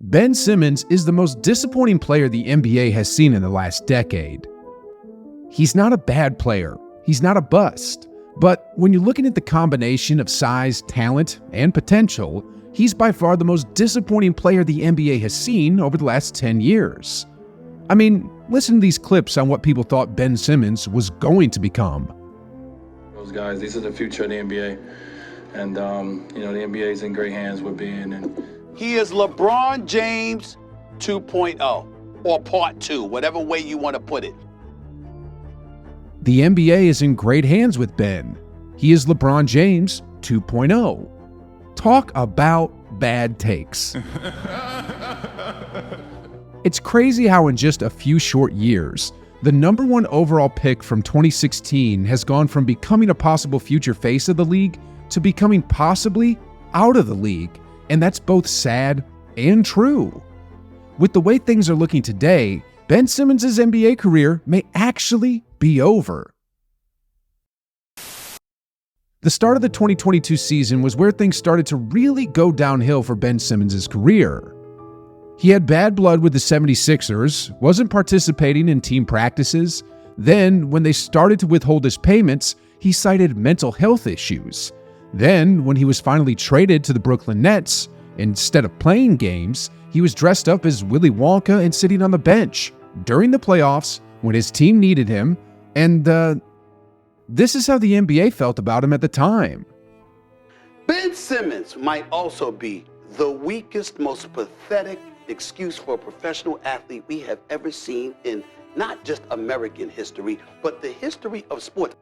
Ben Simmons is the most disappointing player the NBA has seen in the last decade. He's not a bad player, he's not a bust, but when you're looking at the combination of size, talent, and potential, he's by far the most disappointing player the NBA has seen over the last 10 years. I mean, listen to these clips on what people thought Ben Simmons was going to become. Those guys, these are the future of the NBA. And, the NBA is in great hands with Ben. And he is LeBron James 2.0 or part 2, whatever way you want to put it. The NBA is in great hands with Ben. He is LeBron James 2.0. Talk about bad takes. It's crazy how in just a few short years, the number 1 overall pick from 2016 has gone from becoming a possible future face of the league to becoming possibly out of the league, and that's both sad and true. With the way things are looking today, Ben Simmons' NBA career may actually be over. The start of the 2022 season was where things started to really go downhill for Ben Simmons' career. He had bad blood with the 76ers, wasn't participating in team practices. Then, when they started to withhold his payments, he cited mental health issues. Then, when he was finally traded to the Brooklyn Nets, instead of playing games, he was dressed up as Willy Wonka and sitting on the bench during the playoffs when his team needed him, and this is how the NBA felt about him at the time. Ben Simmons might also be the weakest, most pathetic excuse for a professional athlete we have ever seen in not just American history, but the history of sports.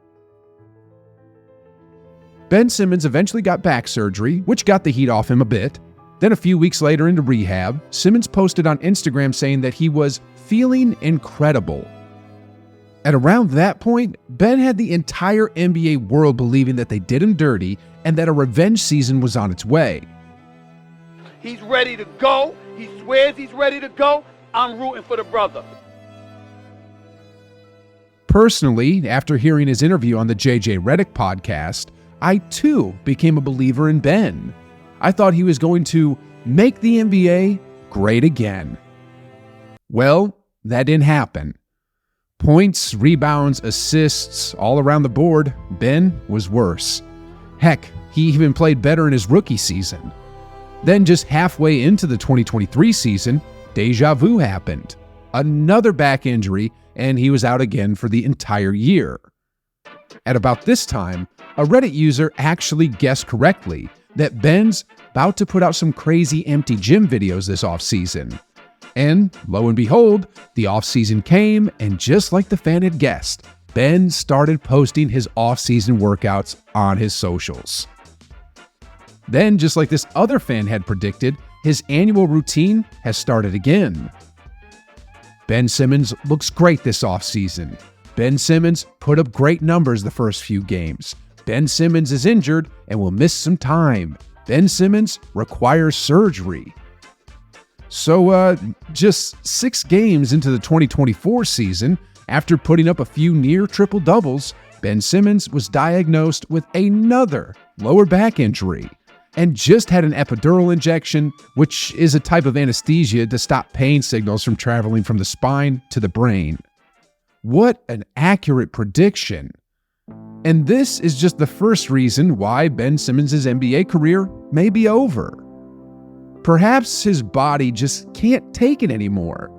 Ben Simmons eventually got back surgery, which got the heat off him a bit. Then a few weeks later into rehab, Simmons posted on Instagram saying that he was feeling incredible. At around that point, Ben had the entire NBA world believing that they did him dirty and that a revenge season was on its way. He's ready to go. He swears he's ready to go. I'm rooting for the brother. Personally, after hearing his interview on the JJ Redick podcast, I too became a believer in Ben. I thought he was going to make the NBA great again. Well, that didn't happen. Points, rebounds, assists, all around the board, Ben was worse. Heck, he even played better in his rookie season. Then just halfway into the 2023 season, deja vu happened. Another back injury, and he was out again for the entire year. At about this time, a Reddit user actually guessed correctly that Ben's about to put out some crazy empty gym videos this offseason. And lo and behold, the offseason came, and just like the fan had guessed, Ben started posting his offseason workouts on his socials. Then, just like this other fan had predicted, his annual routine has started again. Ben Simmons looks great this offseason. Ben Simmons put up great numbers the first few games. Ben Simmons is injured and will miss some time. Ben Simmons requires surgery. So, just 6 games into the 2024 season, after putting up a few near triple-doubles, Ben Simmons was diagnosed with another lower back injury and just had an epidural injection, which is a type of anesthesia to stop pain signals from traveling from the spine to the brain. What an accurate prediction. And this is just the first reason why Ben Simmons' NBA career may be over. Perhaps his body just can't take it anymore.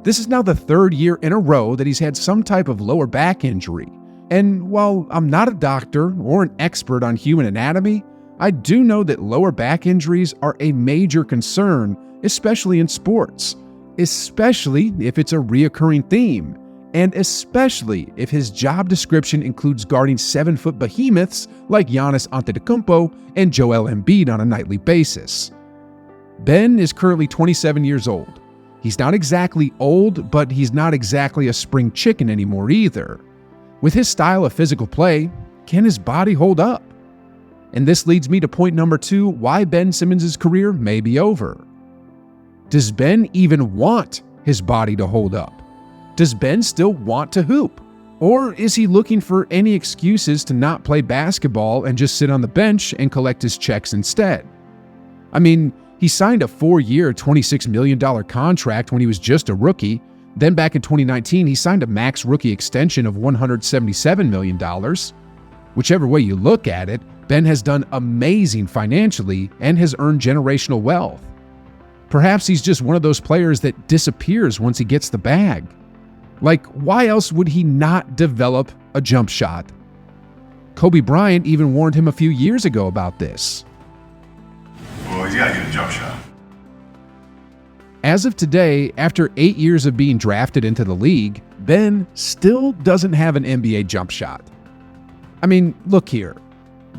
This is now the 3rd year in a row that he's had some type of lower back injury. And while I'm not a doctor or an expert on human anatomy, I do know that lower back injuries are a major concern, especially in sports, especially if it's a reoccurring theme, and especially if his job description includes guarding 7-foot behemoths like Giannis Antetokounmpo and Joel Embiid on a nightly basis. Ben is currently 27 years old. He's not exactly old, but he's not exactly a spring chicken anymore either. With his style of physical play, can his body hold up? And this leads me to point number 2, why Ben Simmons' career may be over. Does Ben even want his body to hold up? Does Ben still want to hoop? Or is he looking for any excuses to not play basketball and just sit on the bench and collect his checks instead? I mean, He signed a 4-year, $26 million contract when he was just a rookie. Then back in 2019, he signed a max rookie extension of $177 million. Whichever way you look at it, Ben has done amazing financially and has earned generational wealth. Perhaps he's just one of those players that disappears once he gets the bag. Like, why else would he not develop a jump shot? Kobe Bryant even warned him a few years ago about this. Well, he's got to get a jump shot. As of today, after 8 years of being drafted into the league, Ben still doesn't have an NBA jump shot. I mean, look here.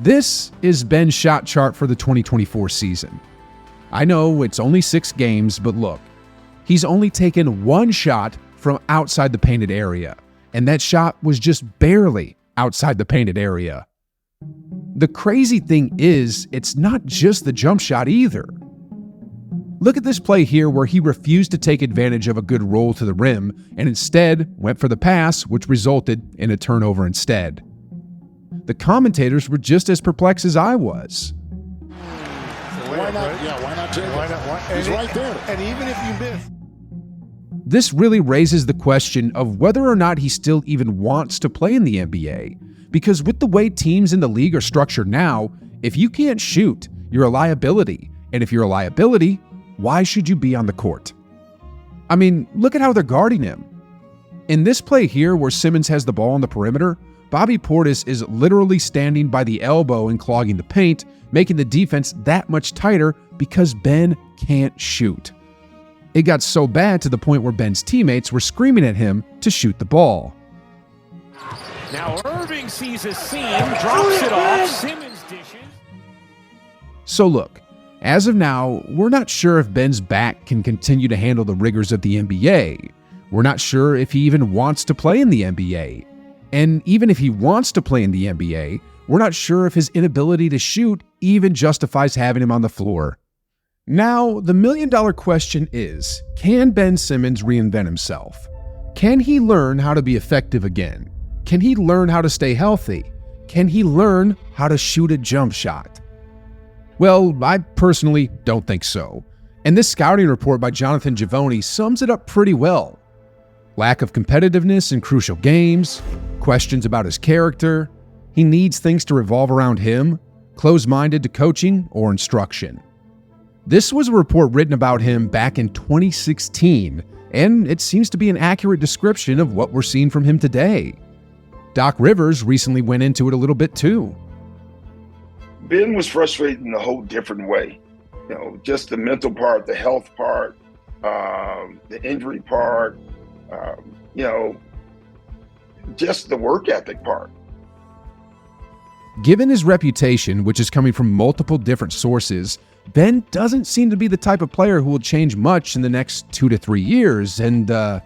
This is Ben's shot chart for the 2024 season. I know it's only 6 games, but look, he's only taken 1 shot from outside the painted area, and that shot was just barely outside the painted area. The crazy thing is, it's not just the jump shot either. Look at this play here where he refused to take advantage of a good roll to the rim and instead went for the pass, which resulted in a turnover instead. The commentators were just as perplexed as I was. Why not? Yeah, why not take it? Why not? He's right there. And even if you miss. This really raises the question of whether or not he still even wants to play in the NBA. Because with the way teams in the league are structured now, if you can't shoot, you're a liability. And if you're a liability, why should you be on the court? I mean, look at how they're guarding him. In this play here where Simmons has the ball on the perimeter, Bobby Portis is literally standing by the elbow and clogging the paint, making the defense that much tighter because Ben can't shoot. It got so bad to the point where Ben's teammates were screaming at him to shoot the ball. Now Irving sees a seam, drops it off, Simmons dishes. So look, as of now, we're not sure if Ben's back can continue to handle the rigors of the NBA. We're not sure if he even wants to play in the NBA. And even if he wants to play in the NBA, we're not sure if his inability to shoot even justifies having him on the floor. Now, the million-dollar question is, can Ben Simmons reinvent himself? Can he learn how to be effective again? Can he learn how to stay healthy? Can he learn how to shoot a jump shot? Well, I personally don't think so. And this scouting report by Jonathan Givony sums it up pretty well. Lack of competitiveness in crucial games, questions about his character, he needs things to revolve around him, closed-minded to coaching or instruction. This was a report written about him back in 2016, and it seems to be an accurate description of what we're seeing from him today. Doc Rivers recently went into it a little bit too. Ben was frustrated in a whole different way. You know, just the mental part, the health part, the injury part, just the work ethic part. Given his reputation, which is coming from multiple different sources, Ben doesn't seem to be the type of player who will change much in the next 2 to 3 years, and the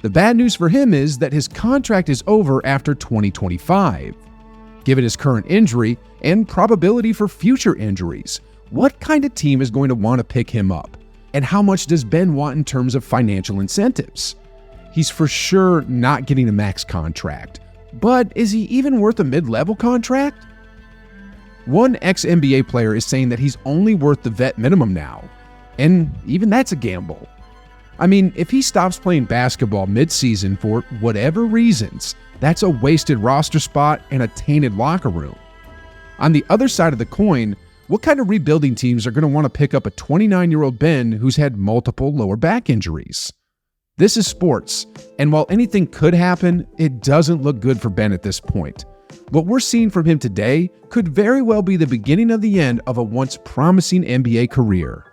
bad news for him is that his contract is over after 2025. Given his current injury and probability for future injuries, what kind of team is going to want to pick him up? And how much does Ben want in terms of financial incentives? He's for sure not getting a max contract, but is he even worth a mid-level contract? One ex-NBA player is saying that he's only worth the vet minimum now, and even that's a gamble. I mean, if he stops playing basketball mid-season for whatever reasons, that's a wasted roster spot and a tainted locker room. On the other side of the coin, what kind of rebuilding teams are going to want to pick up a 29-year-old Ben who's had multiple lower back injuries? This is sports, and while anything could happen, it doesn't look good for Ben at this point. What we're seeing from him today could very well be the beginning of the end of a once promising NBA career.